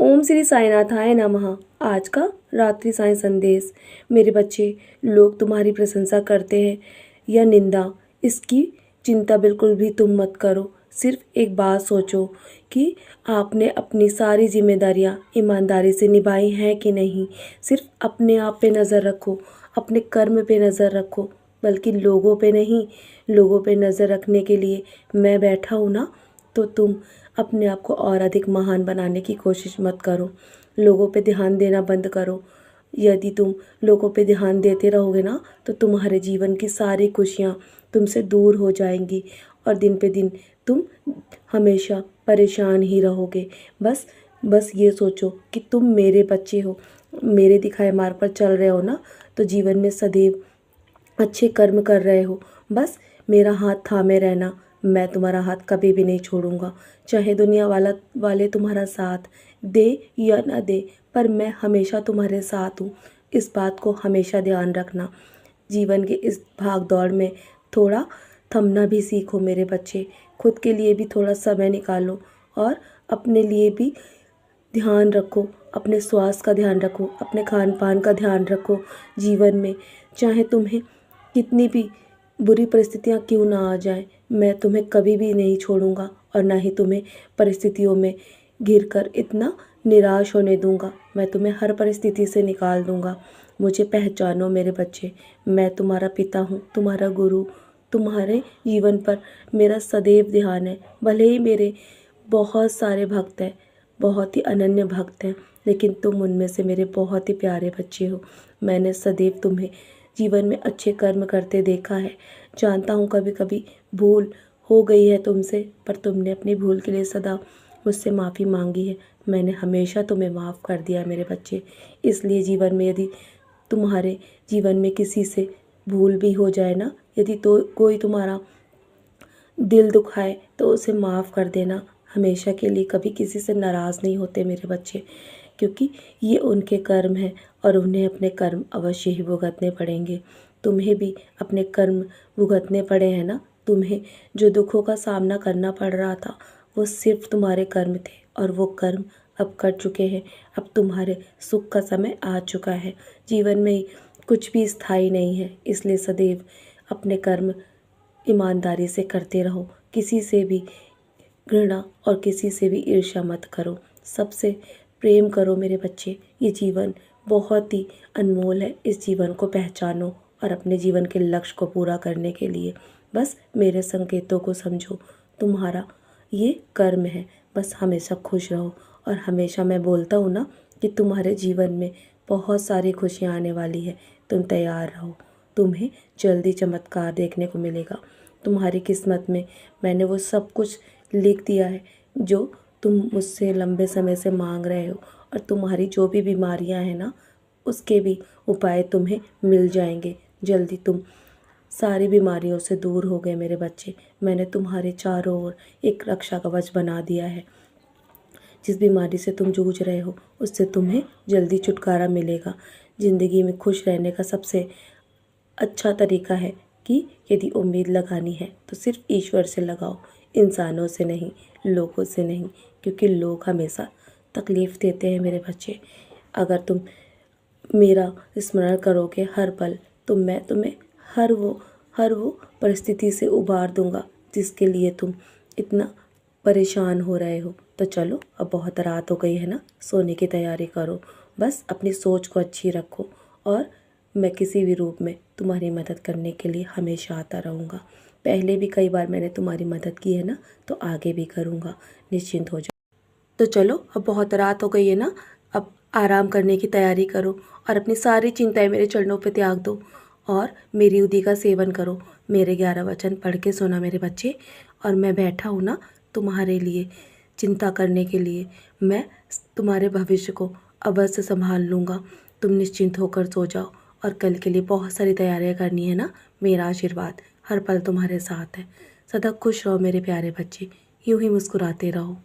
ओम श्री साईनाथाय नमः। आज का रात्रि साईं संदेश। मेरे बच्चे, लोग तुम्हारी प्रशंसा करते हैं या निंदा, इसकी चिंता बिल्कुल भी तुम मत करो। सिर्फ एक बात सोचो कि आपने अपनी सारी जिम्मेदारियां ईमानदारी से निभाई हैं कि नहीं। सिर्फ अपने आप पे नज़र रखो, अपने कर्म पे नज़र रखो, बल्कि लोगों पे नहीं। लोगों पे नज़र रखने के लिए मैं बैठा हूँ ना, तो तुम अपने आप को और अधिक महान बनाने की कोशिश मत करो। लोगों पे ध्यान देना बंद करो। यदि तुम लोगों पे ध्यान देते रहोगे ना, तो तुम्हारे जीवन की सारी खुशियाँ तुमसे दूर हो जाएंगी और दिन पे दिन तुम हमेशा परेशान ही रहोगे। बस ये सोचो कि तुम मेरे बच्चे हो, मेरे दिखाए मार्ग पर चल रहे हो ना, तो जीवन में सदैव अच्छे कर्म कर रहे हो। बस मेरा हाथ थामे रहना, मैं तुम्हारा हाथ कभी भी नहीं छोड़ूंगा। चाहे दुनिया वाले तुम्हारा साथ दे या ना दे, पर मैं हमेशा तुम्हारे साथ हूँ। इस बात को हमेशा ध्यान रखना। जीवन के इस भाग दौड़ में थोड़ा थमना भी सीखो मेरे बच्चे। खुद के लिए भी थोड़ा समय निकालो और अपने लिए भी ध्यान रखो। अपने स्वास्थ्य का ध्यान रखो, अपने खान पान का ध्यान रखो। जीवन में चाहे तुम्हें कितनी भी बुरी परिस्थितियाँ क्यों ना आ जाएं, मैं तुम्हें कभी भी नहीं छोड़ूंगा और ना ही तुम्हें परिस्थितियों में घिरकर इतना निराश होने दूंगा। मैं तुम्हें हर परिस्थिति से निकाल दूंगा। मुझे पहचानो मेरे बच्चे, मैं तुम्हारा पिता हूँ, तुम्हारा गुरु। तुम्हारे जीवन पर मेरा सदैव ध्यान है। भले ही मेरे बहुत सारे भक्त हैं, बहुत ही अनन्य भक्त हैं, लेकिन तुम उनमें से मेरे बहुत ही प्यारे बच्चे हो। मैंने सदैव तुम्हें जीवन में अच्छे कर्म करते देखा है। जानता हूँ कभी कभी भूल हो गई है तुमसे, पर तुमने अपनी भूल के लिए सदा मुझसे माफ़ी मांगी है। मैंने हमेशा तुम्हें माफ़ कर दिया है मेरे बच्चे। इसलिए जीवन में यदि तुम्हारे जीवन में किसी से भूल भी हो जाए ना, यदि तो कोई तुम्हारा दिल दुखाए, तो उसे माफ़ कर देना। हमेशा के लिए कभी किसी से नाराज़ नहीं होते मेरे बच्चे, क्योंकि ये उनके कर्म हैं और उन्हें अपने कर्म अवश्य ही भुगतने पड़ेंगे। तुम्हें भी अपने कर्म भुगतने पड़े हैं ना। तुम्हें जो दुखों का सामना करना पड़ रहा था, वो सिर्फ तुम्हारे कर्म थे और वो कर्म अब कर चुके हैं। अब तुम्हारे सुख का समय आ चुका है। जीवन में कुछ भी स्थायी नहीं है, इसलिए सदैव अपने कर्म ईमानदारी से करते रहो। किसी से भी घृणा और किसी से भी ईर्ष्या मत करो। सबसे प्रेम करो मेरे बच्चे। ये जीवन बहुत ही अनमोल है। इस जीवन को पहचानो और अपने जीवन के लक्ष्य को पूरा करने के लिए बस मेरे संकेतों को समझो। तुम्हारा ये कर्म है। बस हमेशा खुश रहो और हमेशा मैं बोलता हूँ ना कि तुम्हारे जीवन में बहुत सारी खुशियाँ आने वाली है। तुम तैयार रहो। तुम्हें जल्दी चमत्कार देखने को मिलेगा। तुम्हारी किस्मत में मैंने वो सब कुछ लिख दिया है जो तुम मुझसे लंबे समय से मांग रहे हो, और तुम्हारी जो भी बीमारियां हैं ना, उसके भी उपाय तुम्हें मिल जाएंगे। जल्दी तुम सारी बीमारियों से दूर हो गए मेरे बच्चे। मैंने तुम्हारे चारों ओर एक रक्षा कवच बना दिया है। जिस बीमारी से तुम जूझ रहे हो, उससे तुम्हें जल्दी छुटकारा मिलेगा। ज़िंदगी में खुश रहने का सबसे अच्छा तरीका है कि यदि उम्मीद लगानी है तो सिर्फ ईश्वर से लगाओ, इंसानों से नहीं, लोगों से नहीं, क्योंकि लोग हमेशा तकलीफ़ देते हैं मेरे बच्चे। अगर तुम मेरा स्मरण करोगे हर पल, तो मैं तुम्हें हर वो परिस्थिति से उबार दूंगा जिसके लिए तुम इतना परेशान हो रहे हो। तो चलो, अब बहुत रात हो गई है ना, सोने की तैयारी करो। बस अपनी सोच को अच्छी रखो और मैं किसी भी रूप में तुम्हारी मदद करने के लिए हमेशा आता रहूँगा। पहले भी कई बार मैंने तुम्हारी मदद की है ना, तो आगे भी करूँगा। निश्चिंत हो जाओ। तो चलो, अब बहुत रात हो गई है ना, अब आराम करने की तैयारी करो और अपनी सारी चिंताएं मेरे चरणों पे त्याग दो और मेरी उदी का सेवन करो। मेरे 11 वचन पढ़ के सोना मेरे बच्चे। और मैं बैठा हूँ ना तुम्हारे लिए चिंता करने के लिए। मैं तुम्हारे भविष्य को अवश्य संभाल लूँगा। तुम निश्चिंत होकर सो जाओ और कल के लिए बहुत सारी तैयारियां करनी है ना। मेरा आशीर्वाद हर पल तुम्हारे साथ है। सदा खुश रहो मेरे प्यारे बच्चे, यूं ही मुस्कुराते रहो।